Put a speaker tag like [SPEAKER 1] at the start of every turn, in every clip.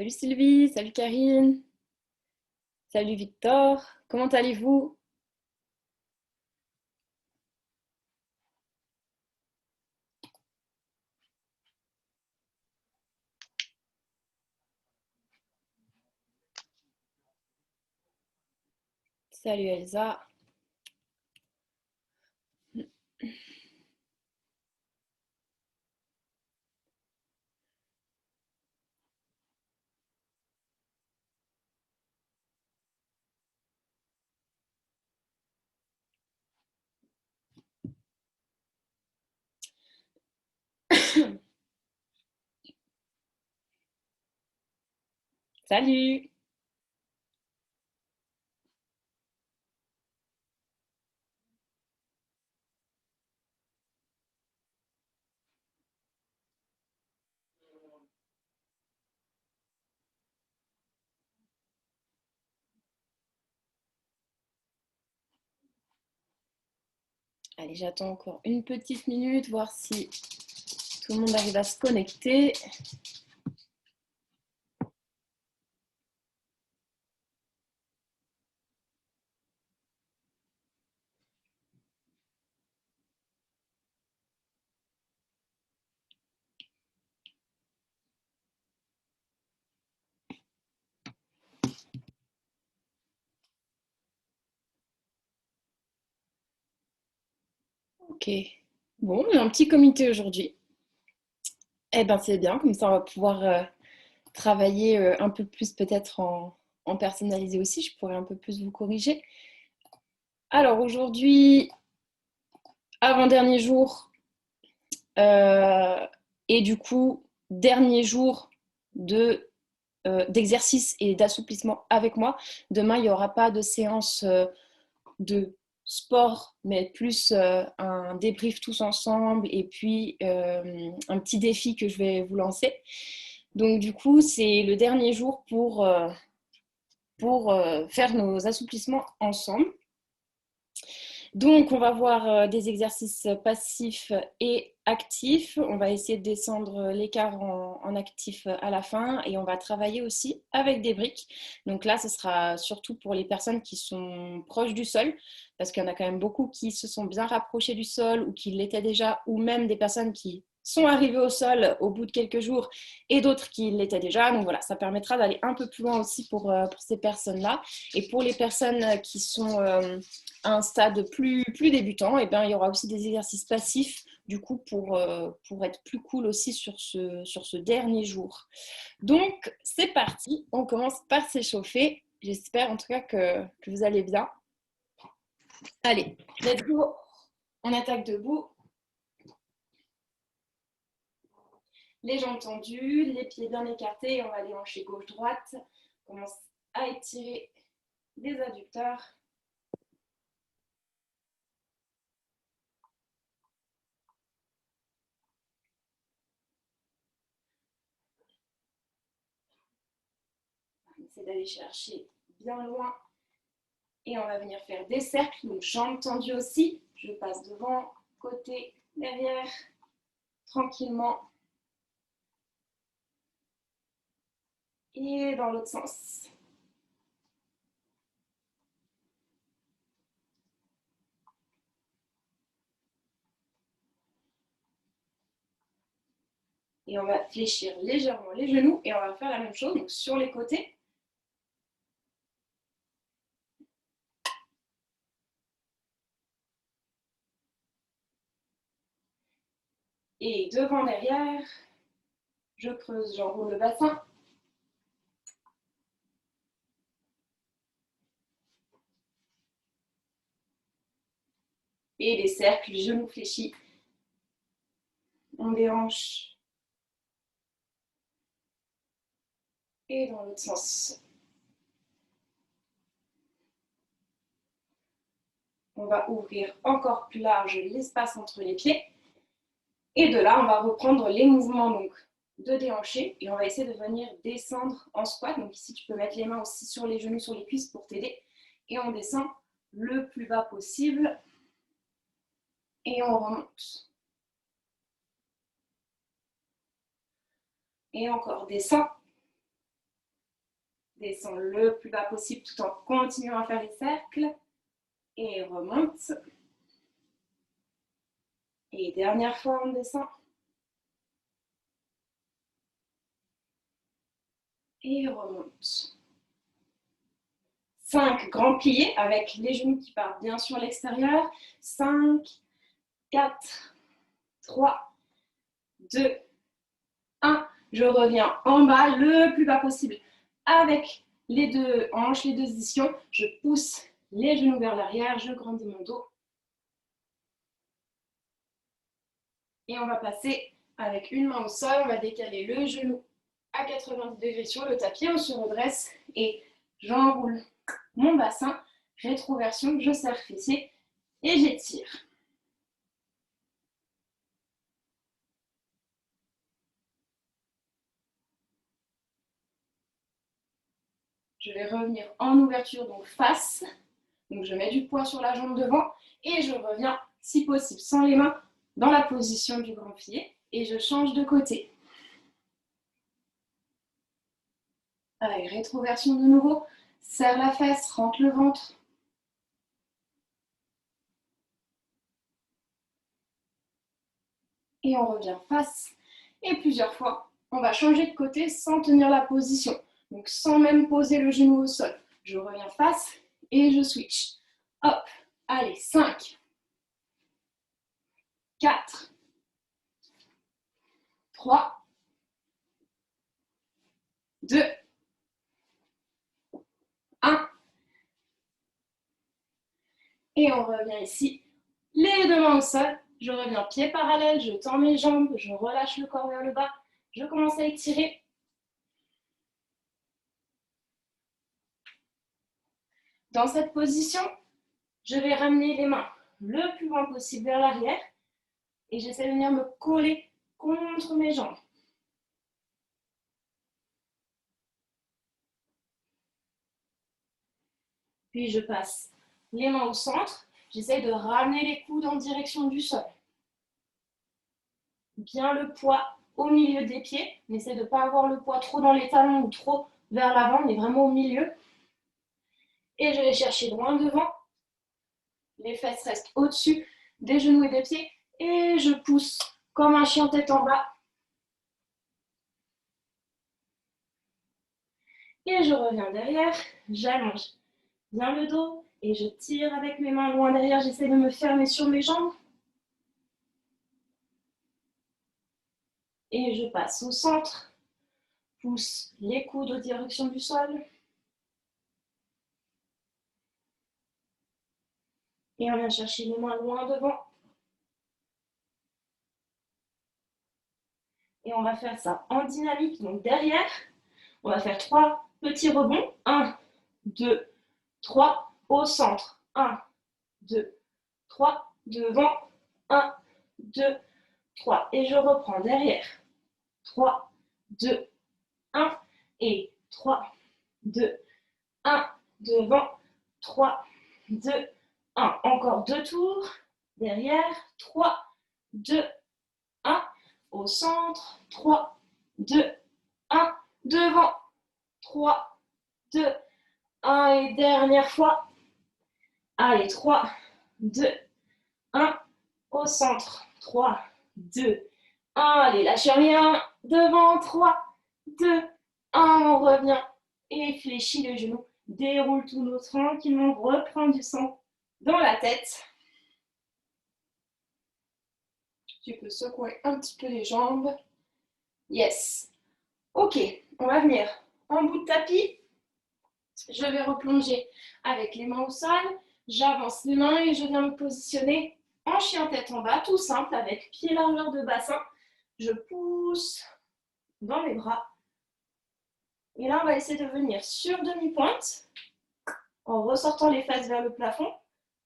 [SPEAKER 1] Salut Sylvie, salut Karine, salut Victor, comment allez-vous? Salut Elsa. Salut! Allez, j'attends encore une petite minute, voir si tout le monde arrive à se connecter. Ok. Bon, on a un petit comité aujourd'hui. Eh ben c'est bien, comme ça on va pouvoir travailler un peu plus peut-être en personnalisé aussi, je pourrais un peu plus vous corriger. Alors aujourd'hui, avant-dernier jour, euh, et du coup, dernier jour de d'exercice et d'assouplissement avec moi. Demain, il n'y aura pas de séance de sport, mais plus un débrief tous ensemble et puis un petit défi que je vais vous lancer. Donc du coup, c'est le dernier jour pour faire nos assouplissements ensemble. Donc, on va voir des exercices passifs et actifs. On va essayer de descendre l'écart en actif à la fin et on va travailler aussi avec des briques. Donc là, ce sera surtout pour les personnes qui sont proches du sol, parce qu'il y en a quand même beaucoup qui se sont bien rapprochés du sol ou qui l'étaient déjà, ou même des personnes qui sont arrivées au sol au bout de quelques jours et d'autres qui l'étaient déjà. Donc voilà, ça permettra d'aller un peu plus loin aussi pour ces personnes-là. Et pour les personnes qui sont à un stade plus débutant, et bien, il y aura aussi des exercices passifs du coup pour être plus cool aussi sur ce dernier jour. Donc, c'est parti, on commence par s'échauffer. J'espère en tout cas que vous allez bien. Allez, let's go. On attaque debout, les jambes tendues, les pieds bien écartés. On va aller hancher gauche-droite. On commence à étirer les adducteurs. On essaie d'aller chercher bien loin. Et on va venir faire des cercles, donc jambes tendues aussi. Je passe devant, côté, derrière, tranquillement. Et dans l'autre sens. Et on va fléchir légèrement les genoux et on va faire la même chose donc sur les côtés. Et devant, derrière, je creuse, j'enroule le bassin. Et les cercles, genoux fléchis. On déhanche. Et dans l'autre sens. On va ouvrir encore plus large l'espace entre les pieds. Et de là, on va reprendre les mouvements donc de déhancher et on va essayer de venir descendre en squat. Donc ici, tu peux mettre les mains aussi sur les genoux, sur les cuisses pour t'aider. Et on descend le plus bas possible et on remonte. Et encore, descend. Descends le plus bas possible tout en continuant à faire les cercles. Et remonte. Et dernière fois, on descend. Et remonte. 5 grands pliés avec les genoux qui partent bien sûr à l'extérieur. 5, 4, 3, 2, 1. Je reviens en bas le plus bas possible avec les deux hanches, les deux ischions. Je pousse les genoux vers l'arrière, je grandis mon dos. Et on va passer avec une main au sol, on va décaler le genou à 90 degrés sur le tapis, on se redresse et j'enroule mon bassin, rétroversion, je serre fessier et j'étire. Je vais revenir en ouverture, donc face. Donc je mets du poids sur la jambe devant et je reviens, si possible, sans les mains, dans la position du grand pied et je change de côté. Allez, rétroversion de nouveau. Serre la fesse, rentre le ventre. Et on revient face. Et plusieurs fois, on va changer de côté sans tenir la position. Donc sans même poser le genou au sol. Je reviens face et je switch. Hop, allez, 5, 4, 3, 2, 1. Et on revient ici. Les deux mains au sol. Je reviens pieds parallèles, je tends mes jambes, je relâche le corps vers le bas. Je commence à étirer. Dans cette position, je vais ramener les mains le plus loin possible vers l'arrière et j'essaie de venir me coller contre mes jambes. Puis je passe les mains au centre. J'essaie de ramener les coudes en direction du sol. Bien le poids au milieu des pieds. On essaie de ne pas avoir le poids trop dans les talons ou trop vers l'avant. On est vraiment au milieu. Et je vais chercher loin devant. Les fesses restent au-dessus des genoux et des pieds. Et je pousse comme un chien tête en bas. Et je reviens derrière. J'allonge bien le dos. Et je tire avec mes mains loin derrière. J'essaie de me fermer sur mes jambes. Et je passe au centre. Pousse les coudes en direction du sol. Et on vient chercher les mains loin devant. Et on va faire ça en dynamique. Donc derrière, on va faire 3 petits rebonds. 1, 2, 3. Au centre. 1, 2, 3. Devant. 1, 2, 3. Et je reprends derrière. 3, 2, 1. Et 3, 2, 1. Devant. 3, 2, 1. Encore 2 tours. Derrière. 3, 2, 1. Au centre. 3, 2, 1. Devant. 3, 2, 1. Et dernière fois. Allez, 3, 2, 1. Au centre. 3, 2, 1. Allez, lâchez rien. Devant. 3, 2, 1. On revient. Et fléchit le genou. Déroule tout nos tranquillement. Reprend du sang dans la tête. Tu peux secouer un petit peu les jambes. Yes. Ok, on va venir en bout de tapis. Je vais replonger avec les mains au sol. J'avance les mains et je viens me positionner en chien tête en bas, tout simple, avec pied largeur de bassin. Je pousse dans les bras. Et là, on va essayer de venir sur demi-pointe en ressortant les fesses vers le plafond.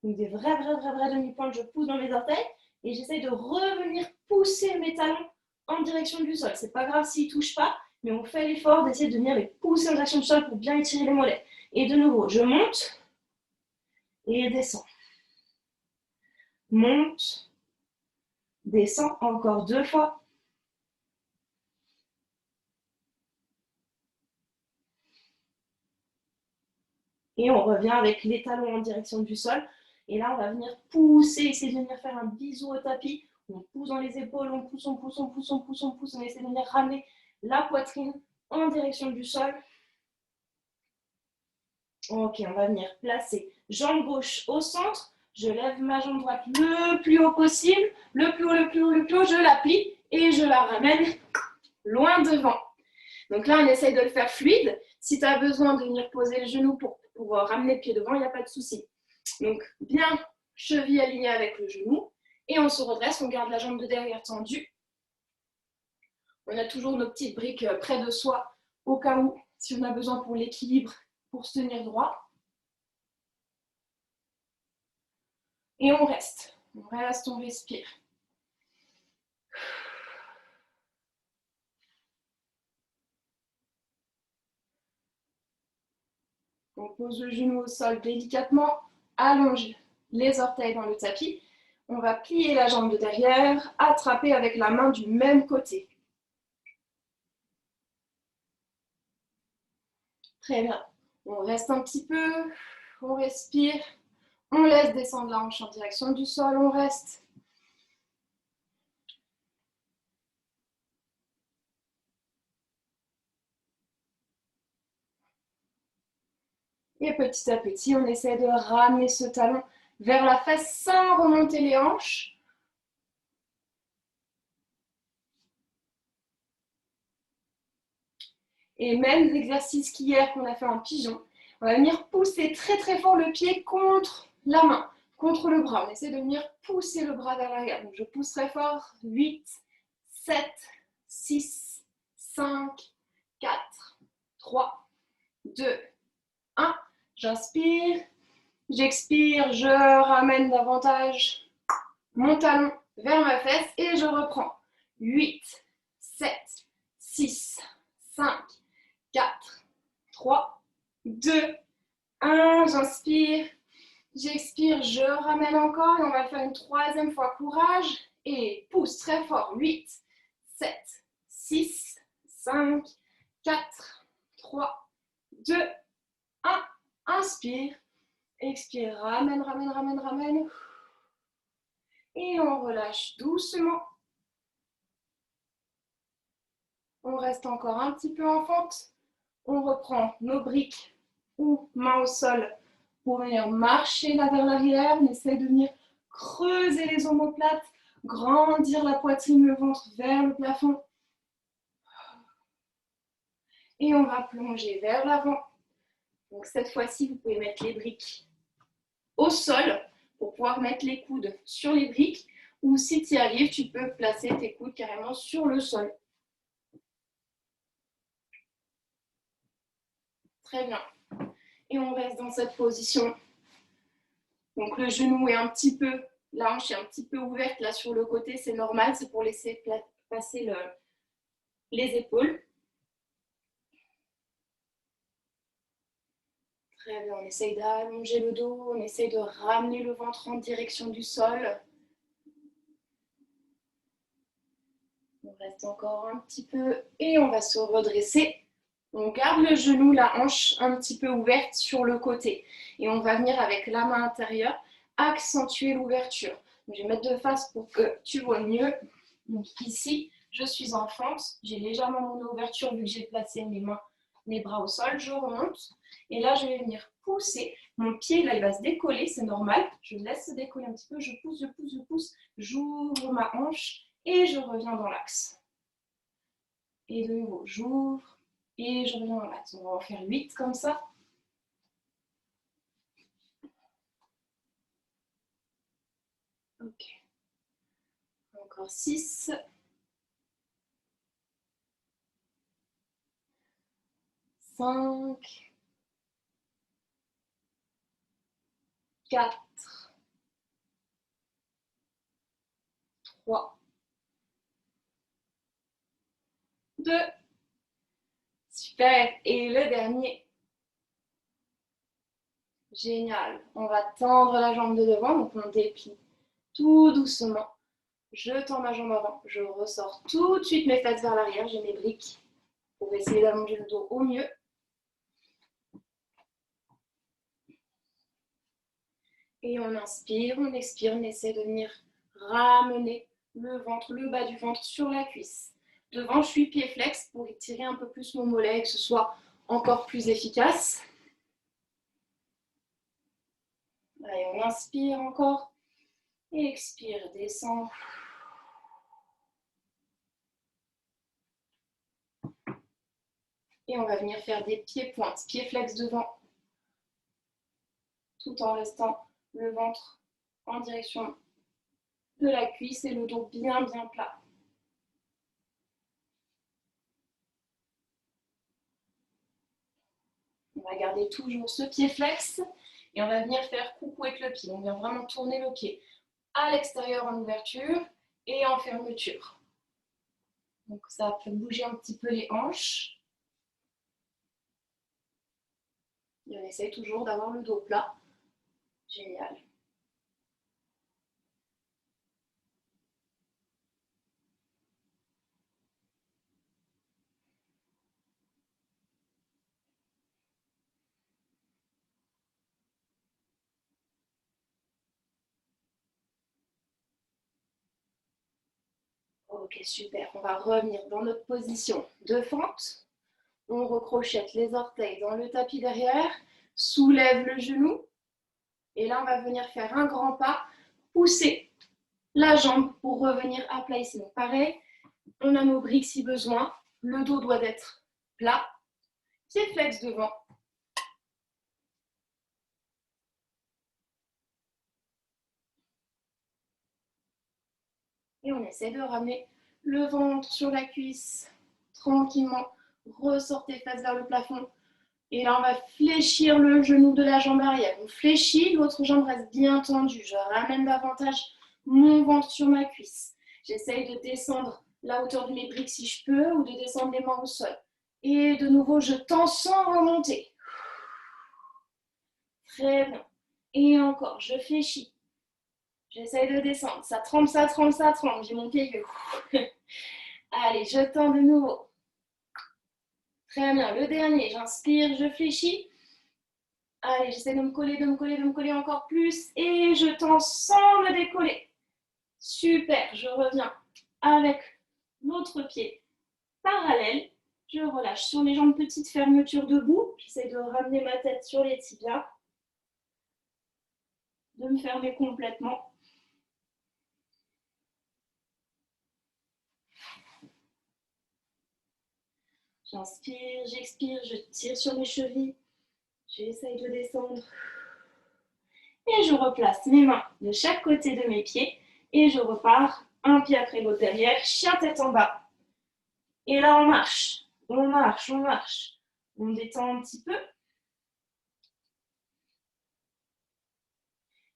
[SPEAKER 1] Donc des vraies demi-pointes, je pousse dans mes orteils et j'essaie de revenir pousser mes talons en direction du sol. C'est pas grave s'ils ne touchent pas, mais on fait l'effort d'essayer de venir les pousser en direction du sol pour bien étirer les mollets. Et de nouveau, je monte et descends. Monte, descends, encore 2 fois. Et on revient avec les talons en direction du sol. Et là, on va venir pousser, essayer de venir faire un bisou au tapis. On pousse dans les épaules, on pousse, on pousse, on pousse, on pousse, on pousse. On essaie de venir ramener la poitrine en direction du sol. Ok, on va venir placer jambe gauche au centre. Je lève ma jambe droite le plus haut possible. Le plus haut, le plus haut, le plus haut. Je la plie et je la ramène loin devant. Donc là, on essaye de le faire fluide. Si tu as besoin de venir poser le genou pour ramener le pied devant, il n'y a pas de souci. Donc, bien cheville alignée avec le genou. Et on se redresse, on garde la jambe de derrière tendue. On a toujours nos petites briques près de soi, au cas où, si on a besoin pour l'équilibre, pour se tenir droit. Et on reste, on respire. On pose le genou au sol délicatement, allonge les orteils dans le tapis. On va plier la jambe de derrière, attraper avec la main du même côté. Très bien. On reste un petit peu, on respire, on laisse descendre la hanche en direction du sol, on reste. Et petit à petit, on essaie de ramener ce talon vers la fesse sans remonter les hanches. Et même exercice qu'hier qu'on a fait en pigeon, on va venir pousser très très fort le pied contre la main, contre le bras. On essaie de venir pousser le bras vers l'arrière. Donc je pousse très fort. 8, 7, 6, 5, 4, 3, 2, 1. J'inspire, j'expire, je ramène davantage mon talon vers ma fesse et je reprends. 8, 7, 6, 5, 4, 3, 2, 1. J'inspire, j'expire, je ramène encore et on va faire une troisième fois. Courage et pousse très fort. 8, 7, 6, 5, 4, 3, 2, 1. Inspire, expire, ramène, ramène, ramène, ramène. Et on relâche doucement. On reste encore un petit peu en fente. On reprend nos briques ou mains au sol pour venir marcher là vers l'arrière. On essaie de venir creuser les omoplates, grandir la poitrine, le ventre vers le plafond. Et on va plonger vers l'avant. Donc cette fois-ci, vous pouvez mettre les briques au sol pour pouvoir mettre les coudes sur les briques. Ou si tu y arrives, tu peux placer tes coudes carrément sur le sol. Très bien. Et on reste dans cette position. Donc le genou est un petit peu, la hanche est un petit peu ouverte là sur le côté, c'est normal, c'est pour laisser passer les épaules. Très bien, on essaye d'allonger le dos, on essaye de ramener le ventre en direction du sol. On reste encore un petit peu et on va se redresser. On garde le genou, la hanche un petit peu ouverte sur le côté. Et on va venir avec la main intérieure accentuer l'ouverture. Je vais mettre de face pour que tu vois mieux. Donc ici, je suis en fente. J'ai légèrement mon ouverture vu que j'ai placé mes mains, mes bras au sol. Je remonte. Et là, je vais venir pousser. Mon pied, là, il va se décoller. C'est normal. Je laisse se décoller un petit peu. Je pousse, je pousse, je pousse. J'ouvre ma hanche et je reviens dans l'axe. Et de nouveau, j'ouvre et je reviens dans l'axe. On va en faire 8 comme ça. Ok. Encore 6. 5. 4. 3. 2. Super. Et le dernier. Génial. On va tendre la jambe de devant. Donc on déplie tout doucement. Je tends ma jambe avant. Je ressors tout de suite mes fesses vers l'arrière. J'ai mes briques pour essayer d'allonger le dos au mieux. Et on inspire, on expire, on essaie de venir ramener le ventre, le bas du ventre sur la cuisse. Devant, je suis pied flex pour étirer un peu plus mon mollet et que ce soit encore plus efficace. Allez, on inspire encore. Et expire, descend. Et on va venir faire des pieds pointes, pieds flex devant, tout en restant le ventre en direction de la cuisse et le dos bien plat. On va garder toujours ce pied flex et on va venir faire coucou avec le pied. On vient vraiment tourner le pied à l'extérieur en ouverture et en fermeture. Donc ça fait bouger un petit peu les hanches. Et on essaye toujours d'avoir le dos plat. Génial. Ok, super. On va revenir dans notre position de fente. On recrochette les orteils dans le tapis derrière, soulève le genou. Et là, on va venir faire un grand pas, pousser la jambe pour revenir à plat ici. Donc pareil, on a nos briques si besoin. Le dos doit être plat. Pied flex devant. Et on essaie de ramener le ventre sur la cuisse tranquillement. Ressortez face vers le plafond. Et là, on va fléchir le genou de la jambe arrière. On fléchit, l'autre jambe reste bien tendue. Je ramène davantage mon ventre sur ma cuisse. J'essaye de descendre la hauteur de mes briques si je peux ou de descendre les mains au sol. Et de nouveau, je tends sans remonter. Très bien. Et encore, je fléchis. J'essaye de descendre. Ça tremble, ça tremble, ça tremble. J'ai mon pied vieux. Allez, je tends de nouveau. Très bien. Le dernier, j'inspire, je fléchis. Allez, j'essaie de me coller, de me coller, de me coller encore plus. Et je tends sans me décoller. Super, je reviens avec l'autre pied parallèle. Je relâche sur les jambes, petite fermeture debout. J'essaie de ramener ma tête sur les tibias. De me fermer complètement. J'inspire, j'expire, je tire sur mes chevilles. J'essaye de descendre. Et je replace mes mains de chaque côté de mes pieds. Et je repars un pied après l'autre derrière, chien tête en bas. Et là, on marche. On marche, on marche. On détend un petit peu.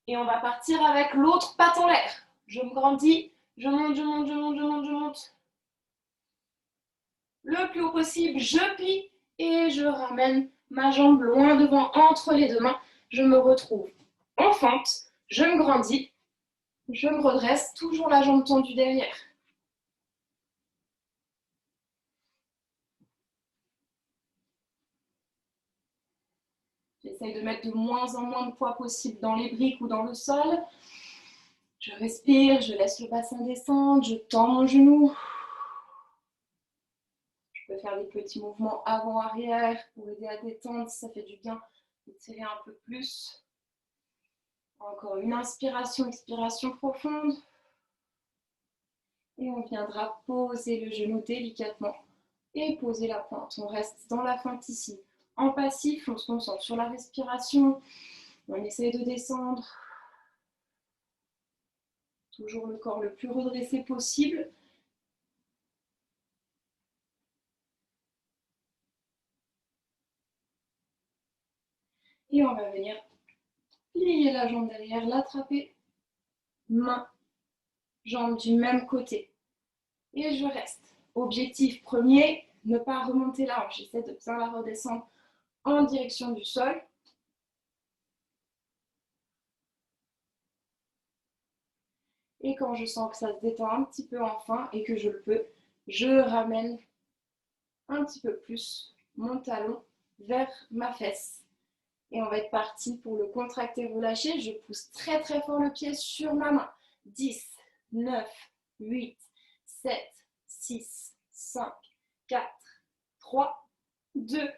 [SPEAKER 1] Et on va partir avec l'autre patte en l'air. Je me grandis, je monte, je monte, je monte, je monte, je monte. Le plus haut possible, je plie et je ramène ma jambe loin devant entre les deux mains. Je me retrouve en fente, je me grandis, je me redresse, toujours la jambe tendue derrière. J'essaye de mettre de moins en moins de poids possible dans les briques ou dans le sol. Je respire, je laisse le bassin descendre, je tends mon genou. Je peux faire des petits mouvements avant-arrière pour aider à détendre si ça fait du bien d'étirer un peu plus. Encore une inspiration, expiration profonde. Et on viendra poser le genou délicatement et poser la pointe. On reste dans la feinte ici. En passif, on se concentre sur la respiration. On essaie de descendre. Toujours le corps le plus redressé possible. Et on va venir plier la jambe derrière, l'attraper. Main, jambe du même côté. Et je reste. Objectif premier, ne pas remonter la hanche. J'essaie de bien la redescendre en direction du sol. Et quand je sens que ça se détend un petit peu enfin et que je le peux, je ramène un petit peu plus mon talon vers ma fesse. Et on va être parti pour le contracter, relâcher. Je pousse très très fort le pied sur ma main. 10, 9, 8, 7, 6, 5, 4, 3, 2,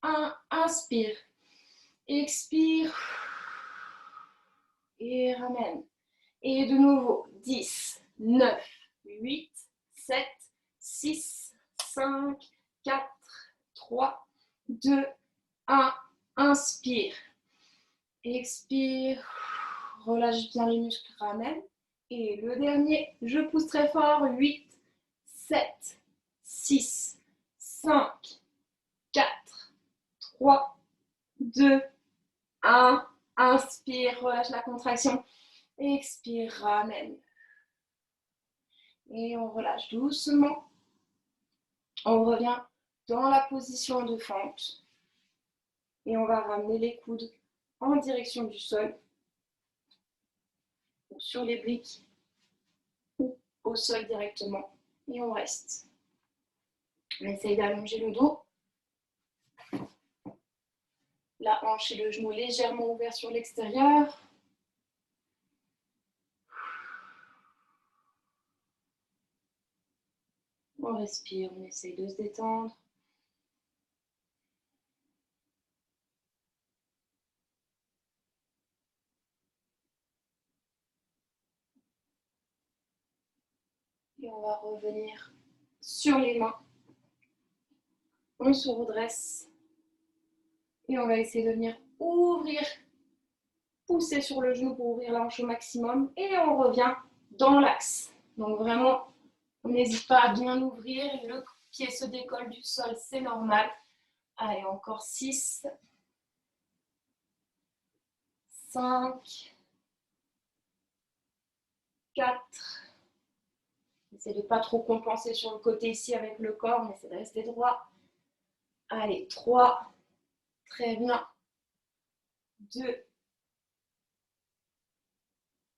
[SPEAKER 1] 1. Inspire. Expire. Et ramène. Et de nouveau. 10, 9, 8, 7, 6, 5, 4, 3, 2, 1. Inspire. Expire. Relâche bien les muscles, ramène. Et le dernier, je pousse très fort. 8, 7, 6, 5, 4, 3, 2, 1. Inspire, relâche la contraction. Expire, ramène. Et on relâche doucement. On revient dans la position de fente. Et on va ramener les coudes en direction du sol. Ou sur les briques. Ou au sol directement. Et on reste. On essaye d'allonger le dos. La hanche et le genou légèrement ouverts sur l'extérieur. On respire, on essaye de se détendre. Et on va revenir sur les mains. On se redresse. Et on va essayer de venir ouvrir, pousser sur le genou pour ouvrir la hanche au maximum. Et on revient dans l'axe. Donc vraiment, on n'hésite pas à bien ouvrir. Le pied se décolle du sol, c'est normal. Allez, encore 6, 5, 4. Essayez de ne pas trop compenser sur le côté ici avec le corps. On essaie de rester droit. Allez, 3. Très bien. 2.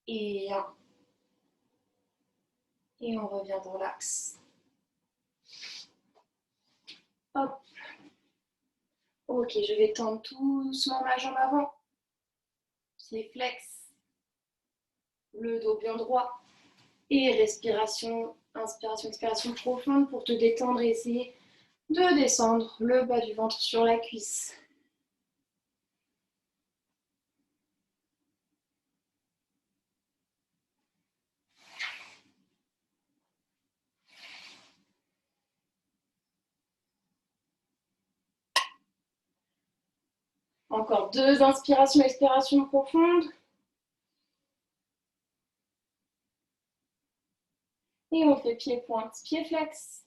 [SPEAKER 1] Et 1. Et on revient dans l'axe. Hop. Ok, je vais tendre tout doucement ma jambe avant. Pied flex. Le dos bien droit. Et respiration, inspiration, expiration profonde pour te détendre et essayer de descendre le bas du ventre sur la cuisse. Encore 2 inspirations, expirations profondes. Et on fait pied-pointe, pied-flex.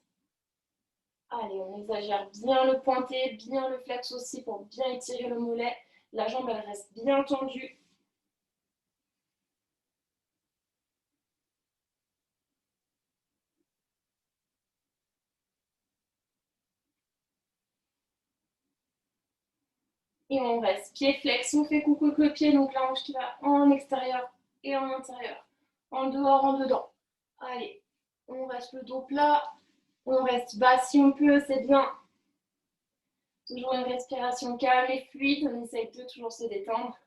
[SPEAKER 1] Allez, on exagère bien le pointé, bien le flex aussi pour bien étirer le mollet. La jambe, elle reste bien tendue. Et on reste pied flex. On fait coucou avec le pied, donc la hanche qui va en extérieur et en intérieur. En dehors, en dedans. Allez, on reste le dos plat. On reste bas si on peut, c'est bien. Toujours une respiration calme et fluide. On essaye de toujours se détendre.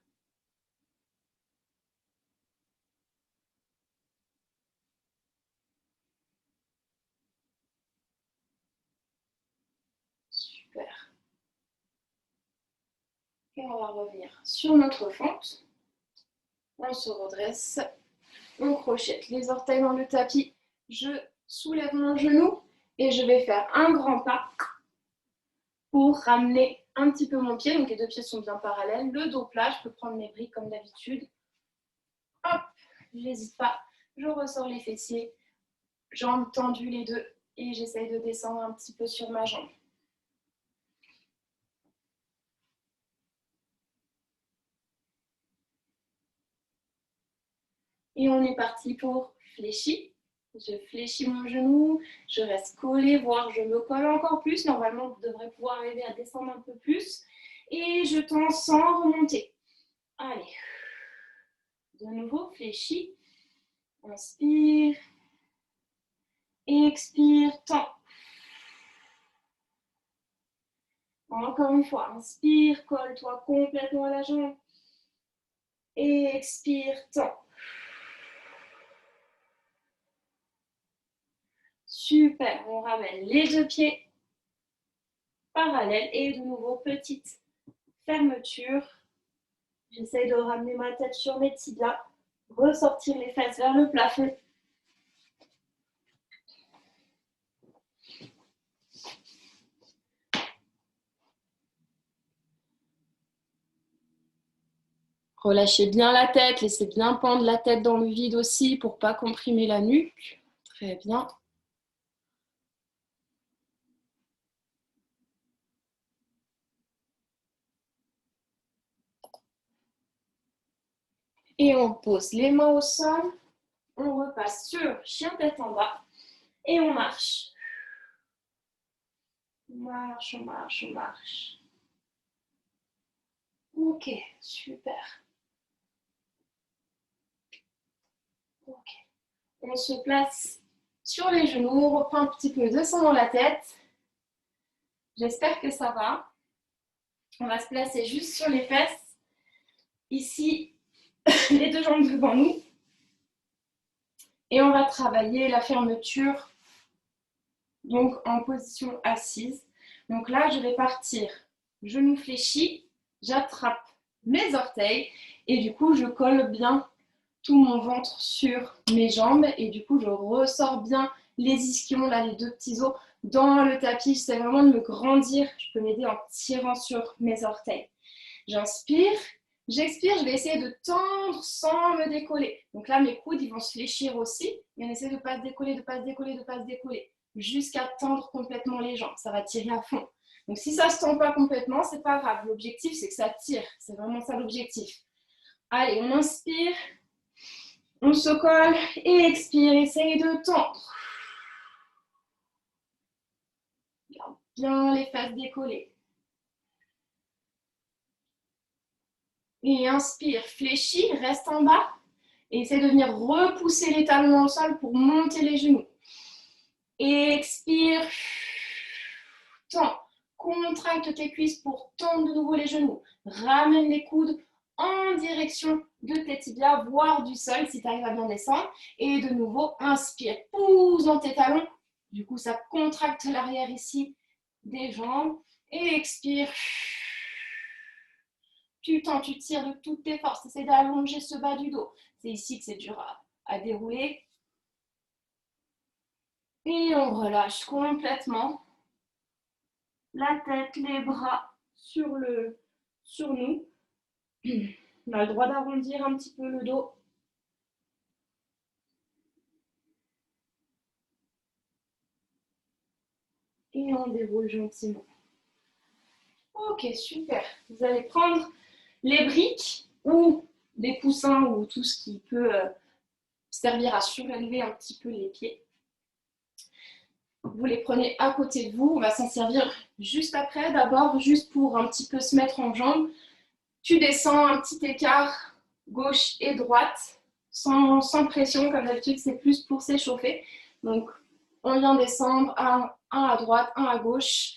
[SPEAKER 1] Super. Et on va revenir sur notre fente. On se redresse. On crochette les orteils dans le tapis. Je soulève mon genou et je vais faire un grand pas pour ramener un petit peu mon pied. Donc les 2 pieds sont bien parallèles. Le dos plat, je peux prendre mes briques comme d'habitude. Hop, j'hésite pas. Je ressors les fessiers, jambes tendues les 2 et j'essaye de descendre un petit peu sur ma jambe. Et on est parti pour fléchi. Je fléchis mon genou, je reste collée, voire je me colle encore plus. Normalement, vous devrez pouvoir arriver à descendre un peu plus. Et je tends sans remonter. Allez. De nouveau, fléchi. Inspire. Expire, tends. Encore une fois, inspire, colle-toi complètement à la jambe. Et expire, tends. Super, on ramène les deux pieds parallèles et de nouveau, petite fermeture. J'essaye de ramener ma tête sur mes tibias, ressortir les fesses vers le plafond. Relâchez bien la tête, laissez bien pendre la tête dans le vide aussi pour pas comprimer la nuque. Très bien. Et on pose les mains au sol. On repasse sur chien tête en bas. Et on marche. On marche, on marche, on marche. Ok, super. Ok. On se place sur les genoux. On reprend un petit peu de sang dans la tête. J'espère que ça va. On va se placer juste sur les fesses. Ici, les deux jambes devant nous. Et on va travailler la fermeture, donc en position assise. Donc là, je vais partir genoux fléchis, j'attrape mes orteils et du coup, je colle bien tout mon ventre sur mes jambes et du coup, je ressors bien les ischions, là, les deux petits os dans le tapis. J'essaie vraiment de me grandir. Je peux m'aider en tirant sur mes orteils. J'inspire. J'expire, je vais essayer de tendre sans me décoller. Donc là, mes coudes, ils vont se fléchir aussi. Et on essaie de ne pas se décoller, de ne pas se décoller, de ne pas se décoller. Jusqu'à tendre complètement les jambes. Ça va tirer à fond. Donc si ça ne se tend pas complètement, c'est pas grave. L'objectif, c'est que ça tire. C'est vraiment ça l'objectif. Allez, on inspire. On se colle et expire. Essaye de tendre. Garde bien les fesses décollées. Et inspire, fléchis, reste en bas. Et essaie de venir repousser les talons au sol pour monter les genoux. Expire. Tends. Contracte tes cuisses pour tendre de nouveau les genoux. Ramène les coudes en direction de tes tibias, voire du sol si tu arrives à bien descendre. Et de nouveau, inspire. Pousse dans tes talons. Du coup, ça contracte l'arrière ici des jambes. Et expire. Tu tends, tu tires de toutes tes forces. Essaie d'allonger ce bas du dos. C'est ici que c'est dur à dérouler. Et on relâche complètement la tête, les bras sur nous. On a le droit d'arrondir un petit peu le dos. Et on déroule gentiment. Ok, super. Vous allez prendre les briques ou des coussins ou tout ce qui peut servir à surélever un petit peu les pieds. Vous les prenez à côté de vous. On va s'en servir juste après. D'abord, juste pour un petit peu se mettre en jambe. Tu descends un petit écart gauche et droite, sans pression, comme d'habitude, c'est plus pour s'échauffer. Donc, on vient descendre, un à droite, un à gauche.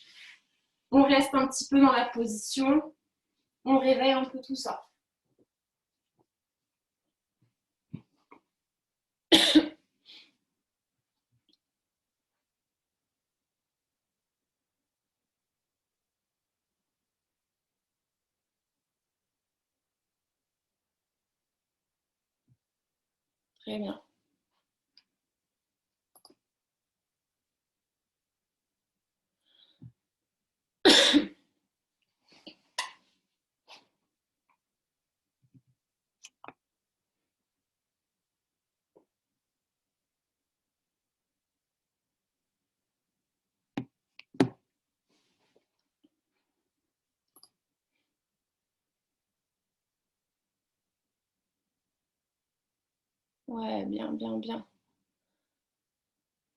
[SPEAKER 1] On reste un petit peu dans la position. On réveille un peu tout ça. Très bien. Ouais, bien, bien, bien.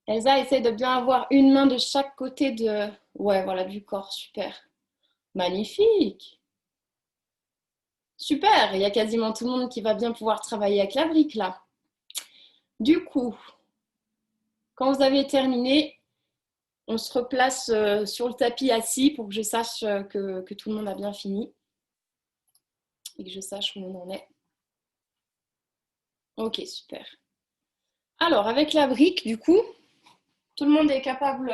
[SPEAKER 1] Elsa, essaie de bien avoir une main de chaque côté de... Ouais, voilà, du corps. Super. Magnifique. Super. Il y a quasiment tout le monde qui va bien pouvoir travailler avec la brique, là. Du coup, quand vous avez terminé, On se replace sur le tapis assis pour que je sache que tout le monde a bien fini et que je sache où on en est. Ok, super. Alors, avec la brique, du coup, tout le monde est capable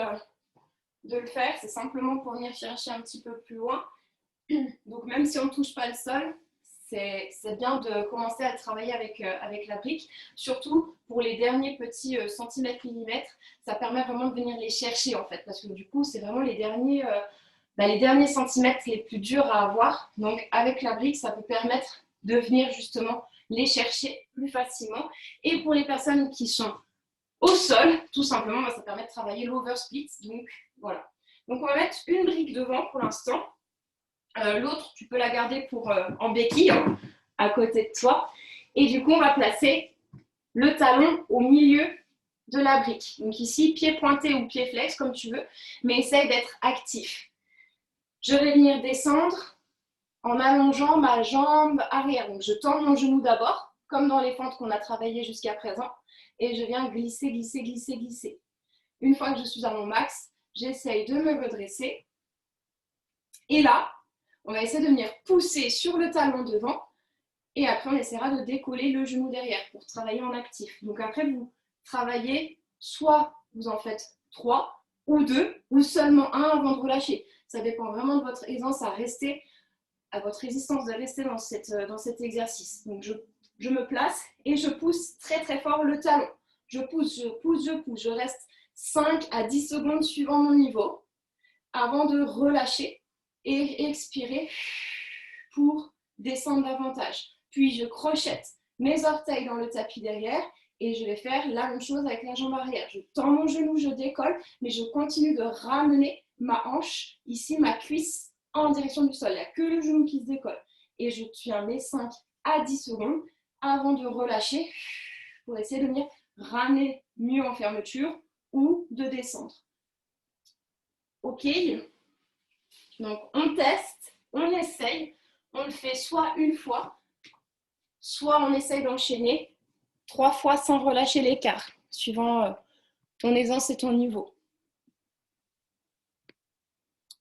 [SPEAKER 1] de le faire. C'est simplement pour venir chercher un petit peu plus loin. Donc, même si on ne touche pas le sol, c'est bien de commencer à travailler avec la brique, surtout pour les derniers petits centimètres, millimètres. Ça permet vraiment de venir les chercher, en fait, parce que du coup, c'est vraiment les derniers centimètres les plus durs à avoir. Donc, avec la brique, ça peut permettre de venir justement les chercher plus facilement. Et pour les personnes qui sont au sol, tout simplement, ça permet de travailler l'oversplit. Donc, voilà. Donc, on va mettre une brique devant pour l'instant. L'autre, tu peux la garder en béquille, hein, à côté de toi. Et du coup, on va placer le talon au milieu de la brique. Donc ici, pied pointé ou pied flex, comme tu veux, mais essaye d'être actif. Je vais venir descendre en allongeant ma jambe arrière. Donc je tends mon genou d'abord, comme dans les fentes qu'on a travaillées jusqu'à présent, et je viens glisser, glisser, glisser, glisser. Une fois que je suis à mon max, j'essaye de me redresser. Et là, on va essayer de venir pousser sur le talon devant, et après on essaiera de décoller le genou derrière pour travailler en actif. Donc après, vous travaillez, soit vous en faites 3 ou 2, ou seulement un avant de relâcher. Ça dépend vraiment de votre aisance à rester, à votre résistance de rester dans cet exercice. Donc je me place et je pousse très très fort le talon. Je pousse, je pousse, je pousse. Je reste 5 à 10 secondes suivant mon niveau avant de relâcher et expirer pour descendre davantage. Puis je crochette mes orteils dans le tapis derrière et je vais faire la même chose avec la jambe arrière. Je tends mon genou, je décolle, mais je continue de ramener ma hanche, ici ma cuisse, en direction du sol. Il n'y a que le genou qui se décolle. Et je tiens mes 5 à 10 secondes avant de relâcher pour essayer de venir ramener mieux en fermeture ou de descendre. Ok, donc on teste, on essaye, on le fait soit une fois, soit on essaye d'enchaîner 3 fois sans relâcher l'écart, suivant ton aisance et ton niveau.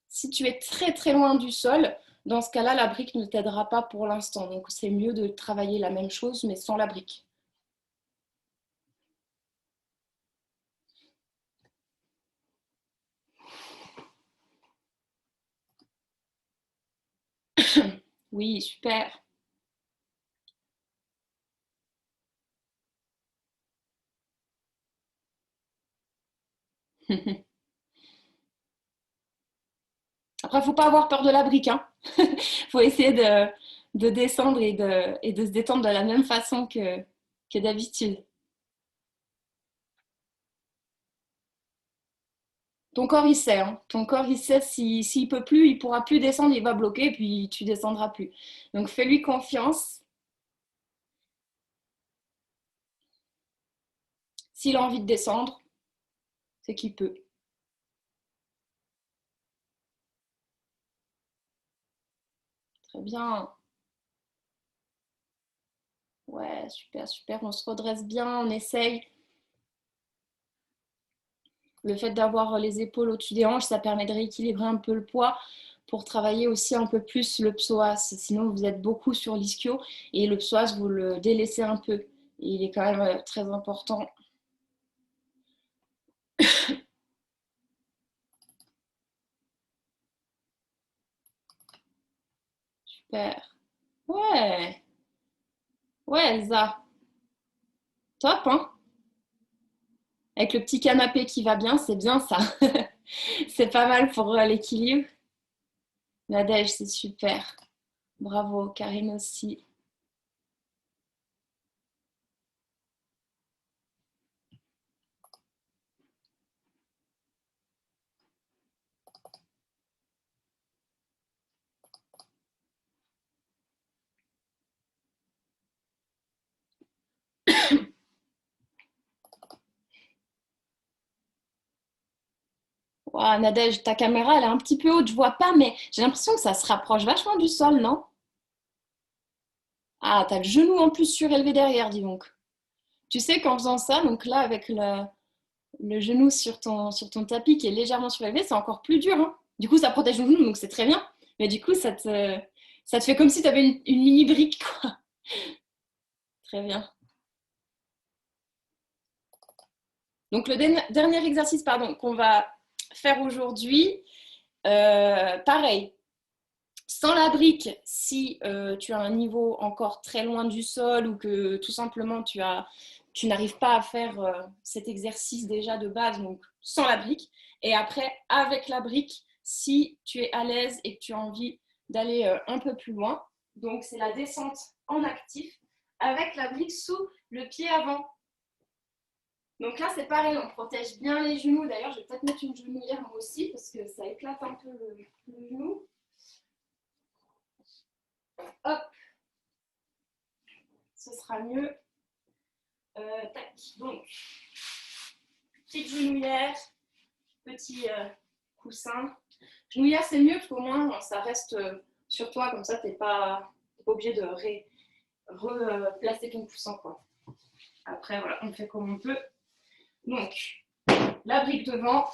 [SPEAKER 1] Si tu es très très loin du sol, dans ce cas-là, la brique ne t'aidera pas pour l'instant. Donc c'est mieux de travailler la même chose, mais sans la brique. Oui, super. Après, il ne faut pas avoir peur de la brique. Il faut essayer de descendre et de se détendre de la même façon que d'habitude. Ton corps, il sait. Hein. Ton corps, il sait s'il ne peut plus, il ne pourra plus descendre, il va bloquer et puis tu descendras plus. Donc, fais-lui confiance. S'il a envie de descendre, c'est qu'il peut. Très bien. Ouais, super, super. On se redresse bien, on essaye. Le fait d'avoir les épaules au-dessus des hanches, ça permet de rééquilibrer un peu le poids pour travailler aussi un peu plus le psoas. Sinon, vous êtes beaucoup sur l'ischio et le psoas, vous le délaissez un peu. Il est quand même très important. Super. Ouais, ouais, Elsa. Top, hein? Avec le petit canapé qui va bien, c'est bien ça. C'est pas mal pour l'équilibre. Nadège, c'est super. Bravo, Karine aussi. Wow, Nadège, ta caméra, elle est un petit peu haute, je vois pas, mais j'ai l'impression que ça se rapproche vachement du sol, non? Ah, t'as le genou en plus surélevé derrière, dis donc. Tu sais qu'en faisant ça, donc là, avec le genou sur ton tapis qui est légèrement surélevé, c'est encore plus dur, hein. Du coup, ça protège ton genou, donc c'est très bien. Mais du coup, ça te fait comme si tu avais une mini brique, quoi. Très bien. Donc, le dernier exercice, pardon, qu'on va faire aujourd'hui, pareil, sans la brique, si tu as un niveau encore très loin du sol ou que tout simplement tu n'arrives pas à faire cet exercice déjà de base, donc sans la brique. Et après, avec la brique, si tu es à l'aise et que tu as envie d'aller un peu plus loin. Donc, c'est la descente en actif avec la brique sous le pied avant. Donc là, c'est pareil, on protège bien les genoux. D'ailleurs, je vais peut-être mettre une genouillère moi aussi parce que ça éclate un peu le genou. Hop, ce sera mieux. Tac. Donc, petite genouillère, petit coussin. Genouillère, c'est mieux parce qu'au moins, ça reste sur toi. Comme ça, tu n'es pas obligé de replacer ton coussin, quoi. Après, voilà, on fait comme on peut. Donc, la brique devant.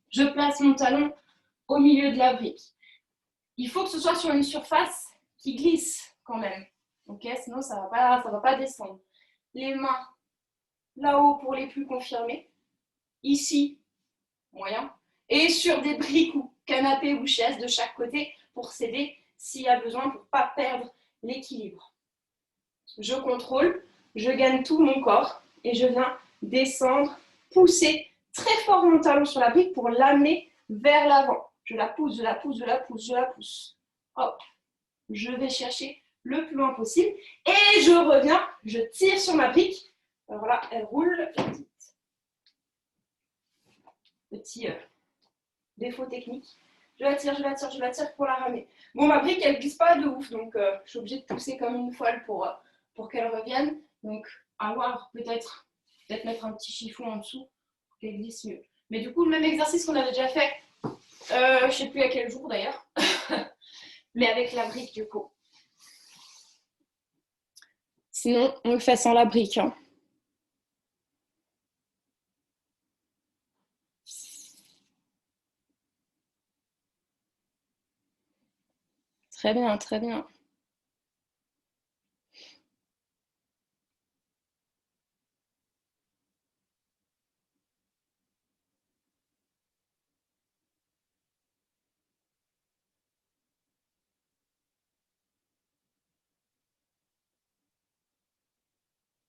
[SPEAKER 1] Je place mon talon au milieu de la brique. Il faut que ce soit sur une surface qui glisse quand même. Ok, sinon, ça va pas descendre. Les mains là-haut pour les plus confirmés. Ici, moyen. Et sur des briques ou canapés ou chaises de chaque côté pour s'aider s'il y a besoin pour ne pas perdre l'équilibre. Je contrôle, je gagne tout mon corps et je viens descendre, pousser très fort mon talon sur la brique pour l'amener vers l'avant. Je la pousse, je la pousse, je la pousse, je la pousse. Hop, je vais chercher le plus loin possible et je reviens, je tire sur ma brique. Alors là, elle roule. Petit défaut technique. Je la tire, je la tire, je la tire pour la ramener. Bon, ma brique, elle glisse pas de ouf, donc je suis obligée de pousser comme une folle pour qu'elle revienne. Donc, à voir, peut-être mettre un petit chiffon en dessous pour qu'elle glisse mieux. Mais du coup, le même exercice qu'on avait déjà fait, je ne sais plus à quel jour d'ailleurs, mais avec la brique du coup. Sinon, on le fait sans la brique, hein. Très bien, très bien.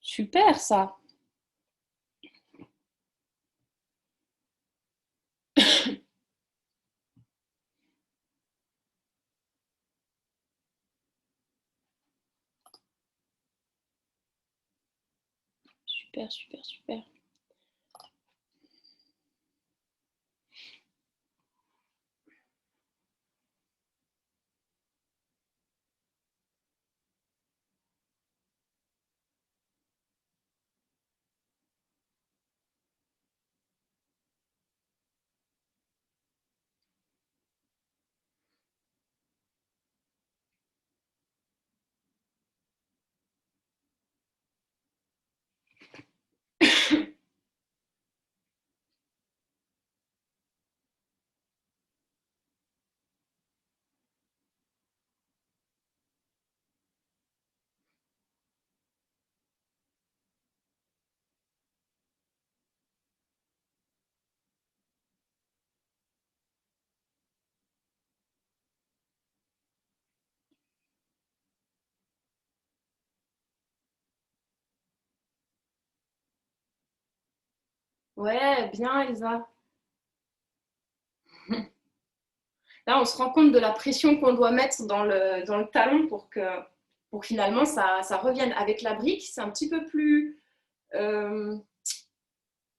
[SPEAKER 1] Super ça. Super, super, super. Ouais, bien Elsa. Là, on se rend compte de la pression qu'on doit mettre dans le talon pour que finalement ça revienne. Avec la brique, c'est un petit peu plus euh,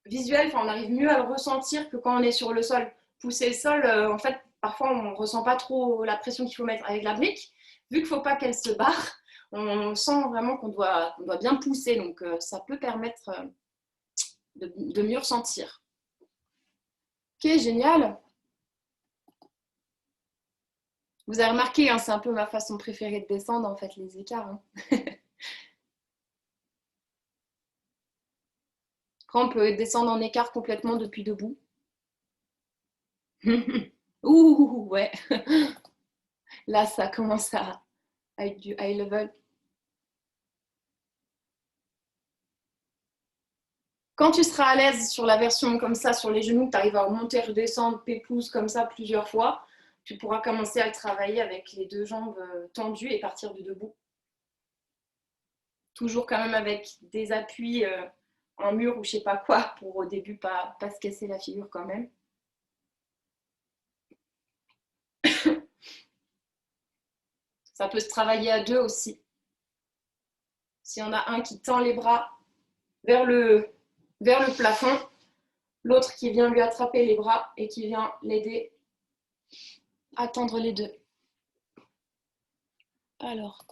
[SPEAKER 1] visuel, enfin, on arrive mieux à le ressentir que quand on est sur le sol. Pousser le sol, en fait, parfois on ne ressent pas trop la pression qu'il faut mettre. Avec la brique, vu qu'il ne faut pas qu'elle se barre, on sent vraiment qu'on doit bien pousser, donc ça peut permettre de mieux ressentir. Ok, génial. Vous avez remarqué, hein, c'est un peu ma façon préférée de descendre, en fait, les écarts, hein. Après, on peut descendre en écart complètement depuis debout. Ouh, ouais. Là, ça commence à être du high level. Quand tu seras à l'aise sur la version comme ça, sur les genoux, tu arrives à monter, redescendre, pépouze comme ça plusieurs fois, tu pourras commencer à le travailler avec les deux jambes tendues et partir du debout. Toujours quand même avec des appuis en mur ou je sais pas quoi, pour au début pas se casser la figure quand même. Ça peut se travailler à deux aussi. Si on a un qui tend les bras vers le plafond, l'autre qui vient lui attraper les bras et qui vient l'aider à tendre les deux. Alors,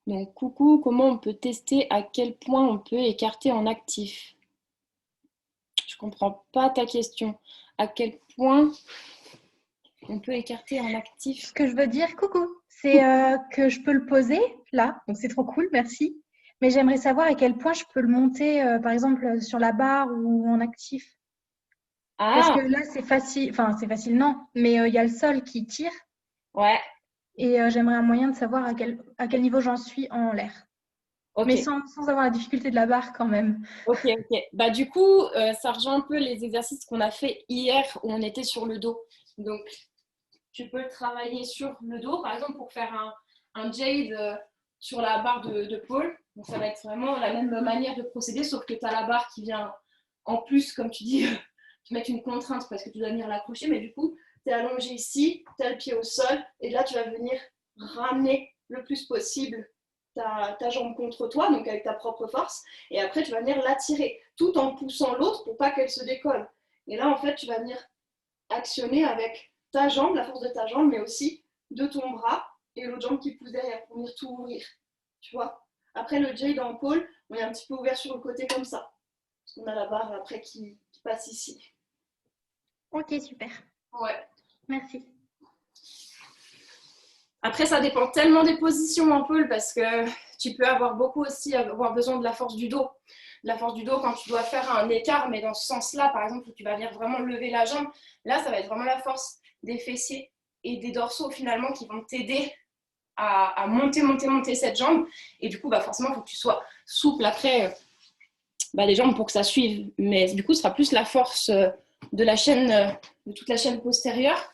[SPEAKER 1] donc coucou, comment on peut tester à quel point on peut écarter en actif? Je comprends pas ta question. À quel point on peut écarter en actif?
[SPEAKER 2] Ce que je veux dire, coucou, c'est que je peux le poser là, donc c'est trop cool, merci. Mais j'aimerais savoir à quel point je peux le monter, par exemple, sur la barre ou en actif. Parce
[SPEAKER 1] Ah,
[SPEAKER 2] que là, c'est facile, enfin, c'est facile, non, mais il y a le sol qui tire
[SPEAKER 1] ouais,
[SPEAKER 2] et j'aimerais un moyen de savoir à quel niveau j'en suis en l'air.
[SPEAKER 1] ok.
[SPEAKER 2] Mais sans avoir la difficulté de la barre quand même.
[SPEAKER 1] Ok, ok. Bah, du coup, ça rejoint un peu les exercices qu'on a fait hier où on était sur le dos. Donc, tu peux travailler sur le dos, par exemple, pour faire un jade sur la barre de pôle. Donc, ça va être vraiment la même manière de procéder, sauf que tu as la barre qui vient en plus, comme tu dis, te mettre une contrainte parce que tu dois venir l'accrocher. Mais du coup, tu es allongé ici, tu as le pied au sol, et là, tu vas venir ramener le plus possible ta jambe contre toi, donc avec ta propre force. Et après, tu vas venir l'attirer tout en poussant l'autre pour pas qu'elle se décolle. Et là, en fait, tu vas venir actionner avec ta jambe, la force de ta jambe, mais aussi de ton bras et l'autre jambe qui pousse derrière pour venir tout ouvrir. Tu vois. Après, le jade en pôle, on est un petit peu ouvert sur le côté comme ça. Parce qu'on a la barre après qui passe ici.
[SPEAKER 2] Ok, super.
[SPEAKER 1] Ouais.
[SPEAKER 2] Merci.
[SPEAKER 1] Après, ça dépend tellement des positions en pôle parce que tu peux avoir beaucoup aussi avoir besoin de la force du dos. La force du dos quand tu dois faire un écart, mais dans ce sens-là, par exemple, où tu vas venir vraiment lever la jambe, là, ça va être vraiment la force des fessiers et des dorsaux finalement qui vont t'aider à monter cette jambe. Et du coup, bah, forcément, il faut que tu sois souple après les jambes pour que ça suive. Mais du coup, ce sera plus la force de la chaîne, de toute la chaîne postérieure.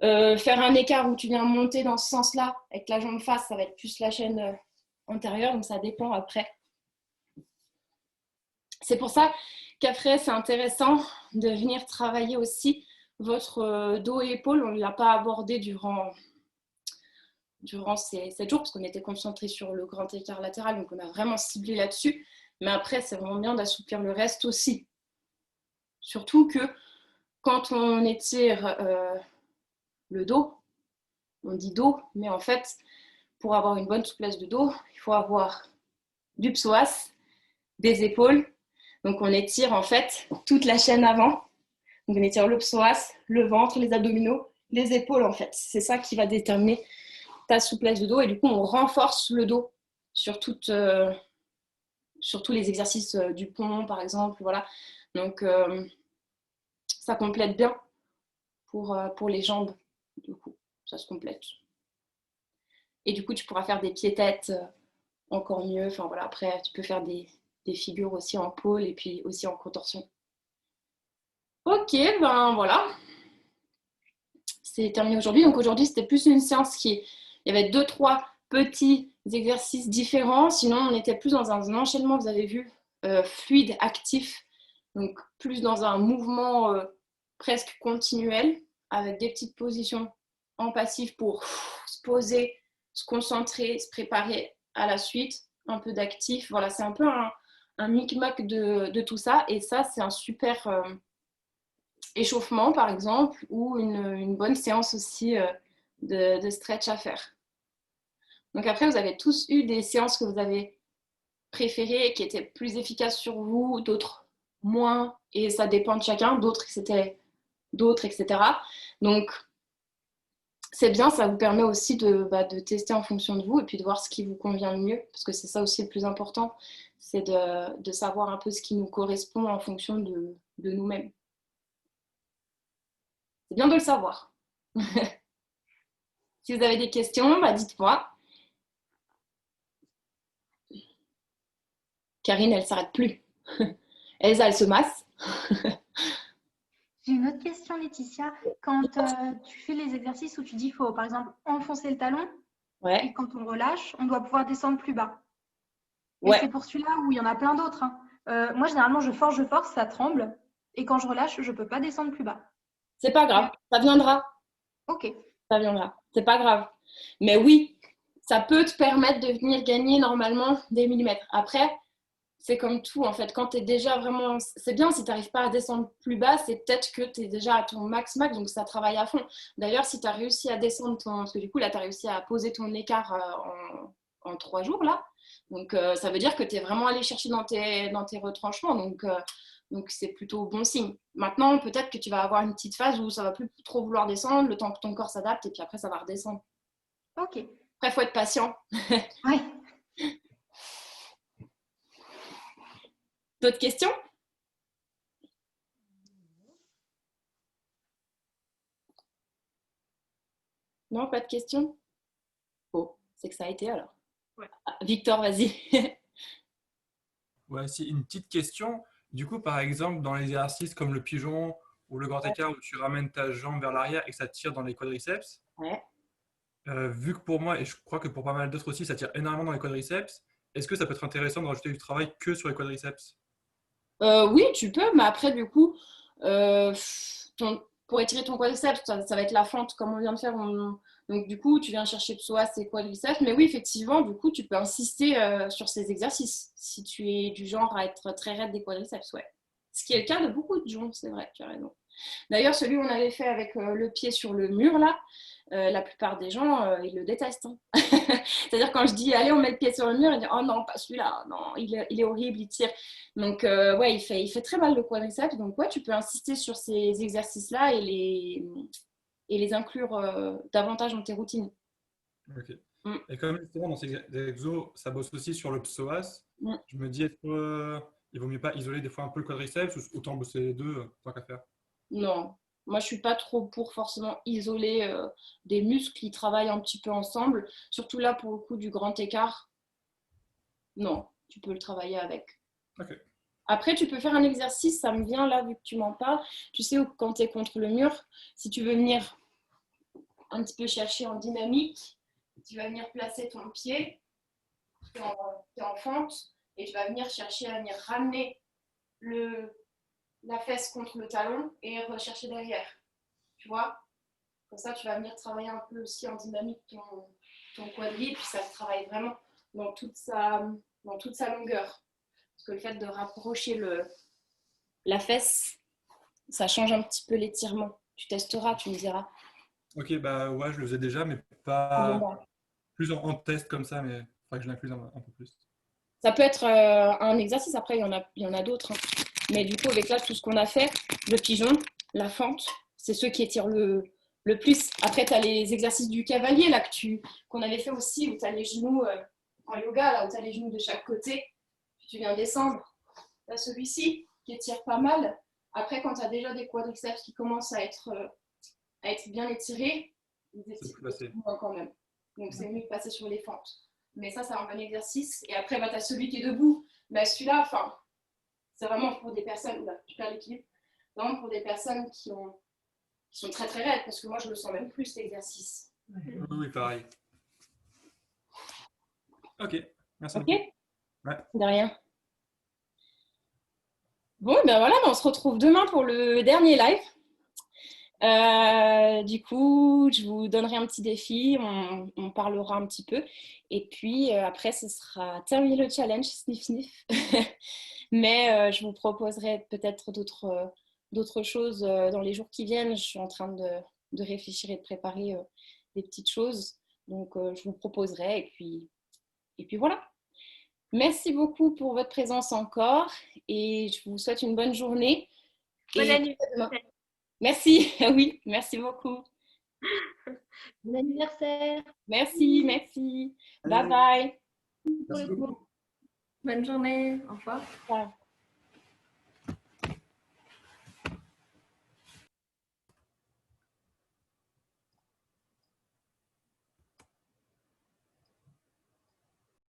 [SPEAKER 1] Faire un écart où tu viens monter dans ce sens-là avec la jambe face, ça va être plus la chaîne antérieure, donc ça dépend après. C'est pour ça qu'après, c'est intéressant de venir travailler aussi votre dos et épaules. On ne l'a pas abordé durant ces 7 jours parce qu'on était concentré sur le grand écart latéral, donc on a vraiment ciblé là-dessus. Mais après, c'est vraiment bien d'assouplir le reste aussi. Surtout que quand on étire le dos, on dit dos, mais en fait, pour avoir une bonne souplesse de dos, il faut avoir du psoas, des épaules. Donc on étire en fait toute la chaîne avant. Donc on étire le psoas, le ventre, les abdominaux, les épaules en fait. C'est ça qui va déterminer ta souplesse de dos et du coup on renforce le dos sur, sur tous les exercices du pont par exemple. Voilà. Donc ça complète bien pour les jambes. Du coup, ça se complète. Et du coup, tu pourras faire des pieds-têtes encore mieux. Enfin voilà, après, tu peux faire des figures aussi en pôle et puis aussi en contorsion. Ok, ben voilà, c'est terminé aujourd'hui. Donc aujourd'hui, c'était plus une séance il y avait 2-3 petits exercices différents. Sinon, on était plus dans un enchaînement, vous avez vu, fluide, actif. Donc plus dans un mouvement presque continuel avec des petites positions en passif pour se poser, se concentrer, se préparer à la suite. Un peu d'actif. Voilà, c'est un peu un micmac de tout ça. Et ça, c'est un super échauffement, par exemple, ou une bonne séance aussi de stretch à faire. Donc après, vous avez tous eu des séances que vous avez préférées, qui étaient plus efficaces sur vous, d'autres moins, et ça dépend de chacun, d'autres, etc. Donc, c'est bien, ça vous permet aussi de tester en fonction de vous et puis de voir ce qui vous convient le mieux, parce que c'est ça aussi le plus important, c'est de savoir un peu ce qui nous correspond en fonction de nous-mêmes. C'est bien de le savoir. Si vous avez des questions, dites-moi. Karine, elle ne s'arrête plus. Elsa, elle se masse.
[SPEAKER 2] J'ai une autre question, Laetitia. Quand tu fais les exercices où tu dis qu'il faut, par exemple, enfoncer le talon,
[SPEAKER 1] Ouais.
[SPEAKER 2] et quand on relâche, on doit pouvoir descendre plus bas. Et
[SPEAKER 1] Ouais.
[SPEAKER 2] c'est pour celui-là où il y en a plein d'autres. Moi, généralement, je force, ça tremble. Et quand je relâche, je ne peux pas descendre plus bas.
[SPEAKER 1] C'est pas grave, ça viendra.
[SPEAKER 2] Ok.
[SPEAKER 1] Ça viendra. C'est pas grave. Mais oui, ça peut te permettre de venir gagner normalement des millimètres. Après, c'est comme tout en fait. Quand tu es déjà vraiment. C'est bien si tu n'arrives pas à descendre plus bas, c'est peut-être que tu es déjà à ton max, donc ça travaille à fond. D'ailleurs, si tu as réussi à descendre ton. Parce que du coup, là, tu as réussi à poser ton écart en 3 jours là. Donc, ça veut dire que tu es vraiment allé chercher dans tes retranchements. Donc, c'est plutôt bon signe. Maintenant, peut-être que tu vas avoir une petite phase où ça va plus trop vouloir descendre, le temps que ton corps s'adapte, et puis après, ça va redescendre.
[SPEAKER 2] Ok.
[SPEAKER 1] Après, il faut être patient.
[SPEAKER 2] Ouais.
[SPEAKER 1] D'autres questions? Non, pas de questions? Oh, c'est que ça a été alors.
[SPEAKER 2] Ouais.
[SPEAKER 1] Ah, Victor, vas-y.
[SPEAKER 3] Ouais, si une petite question. Du coup, par exemple, dans l'exercice comme le pigeon ou le grand écart où tu ramènes ta jambe vers l'arrière et que ça tire dans les quadriceps,
[SPEAKER 1] Ouais.
[SPEAKER 3] vu que pour moi, et je crois que pour pas mal d'autres aussi, ça tire énormément dans les quadriceps, est-ce que ça peut être intéressant de rajouter du travail que sur les quadriceps?
[SPEAKER 1] Oui, tu peux, mais après, du coup, euh, pour étirer ton quadriceps, ça va être la fente, comme on vient de faire. Donc, du coup, tu viens chercher psoas et quadriceps. Mais oui, effectivement, du coup, tu peux insister sur ces exercices si tu es du genre à être très raide des quadriceps, ouais. Ce qui est le cas de beaucoup de gens, c'est vrai, tu as raison. D'ailleurs, celui qu'on avait fait avec le pied sur le mur, là, la plupart des gens, ils le détestent. Hein. C'est-à-dire quand je dis, allez, on met le pied sur le mur, ils disent, oh non, pas celui-là, non, il est horrible, il tire. Donc, ouais, il fait très mal le quadriceps. Donc, ouais, tu peux insister sur ces exercices-là et les inclure davantage dans tes routines.
[SPEAKER 3] Ok.
[SPEAKER 1] Mm.
[SPEAKER 3] Et comme justement dans ces exos, ça bosse aussi sur le psoas,
[SPEAKER 1] Mm.
[SPEAKER 3] je me dis, est-ce qu'il vaut mieux pas isoler des fois un peu le quadriceps ou autant bosser les deux, tant qu'à faire?
[SPEAKER 1] Non, moi je suis pas trop pour forcément isoler des muscles qui travaillent un petit peu ensemble, surtout là pour le coup du grand écart. Non, tu peux le travailler avec.
[SPEAKER 3] Ok.
[SPEAKER 1] Après, tu peux faire un exercice, ça me vient là vu que tu m'en parles. Tu sais, quand tu es contre le mur, si tu veux venir un petit peu chercher en dynamique, tu vas venir placer ton pied, tu es en fente, et tu vas venir chercher à venir ramener la fesse contre le talon et rechercher derrière. Tu vois? Comme ça, tu vas venir travailler un peu aussi en dynamique ton quadri, puis ça se travaille vraiment dans toute sa longueur. Parce que le fait de rapprocher la fesse, ça change un petit peu l'étirement. Tu testeras, tu me diras.
[SPEAKER 3] Ok, bah ouais, je le faisais déjà, mais
[SPEAKER 1] Bon,
[SPEAKER 3] pas
[SPEAKER 1] bah,
[SPEAKER 3] plus en test comme ça, mais il faudrait que je l'incluse un peu plus.
[SPEAKER 1] ça peut être un exercice, après il y en a d'autres. Hein. Mais du coup, avec là, tout ce qu'on a fait, le pigeon, la fente, c'est ceux qui étirent le plus. Après, tu as les exercices du cavalier là, qu'on avait fait aussi, où tu as les genoux en yoga, là, où tu as les genoux de chaque côté. Puis tu viens descendre. Tu as celui-ci qui étire pas mal. Après, quand tu as déjà des quadriceps qui commencent à être bien étirés, ils
[SPEAKER 3] C'est
[SPEAKER 1] étirent
[SPEAKER 3] plus facile.
[SPEAKER 1] moins quand même. Donc, c'est mieux de passer sur les fentes. Mais ça, c'est un bon exercice. Et après, tu as celui qui est debout. Mais celui-là, c'est vraiment pour des personnes, là, je perds l'équilibre, vraiment pour des personnes qui sont très très raides, parce que moi, je le sens même plus, cet exercice.
[SPEAKER 3] Oui, oui, pareil. Ok, merci
[SPEAKER 1] Ok?
[SPEAKER 3] beaucoup. Ouais.
[SPEAKER 1] De rien. Bon, ben voilà, on se retrouve demain pour le dernier live. Du coup, je vous donnerai un petit défi, on parlera un petit peu. Et puis après, ce sera terminé le challenge, sniff sniff. Mais je vous proposerai peut-être d'autres choses dans les jours qui viennent. Je suis en train de réfléchir et de préparer des petites choses. Donc, je vous proposerai. Et puis voilà. Merci beaucoup pour votre présence encore. Et je vous souhaite une bonne journée.
[SPEAKER 2] Bonne
[SPEAKER 1] Et
[SPEAKER 2] année.
[SPEAKER 1] merci. Oui, merci beaucoup.
[SPEAKER 2] Bon anniversaire.
[SPEAKER 1] Merci, merci. Bye bye.
[SPEAKER 3] Merci beaucoup.
[SPEAKER 2] Bonne journée. Au revoir.
[SPEAKER 1] Ciao.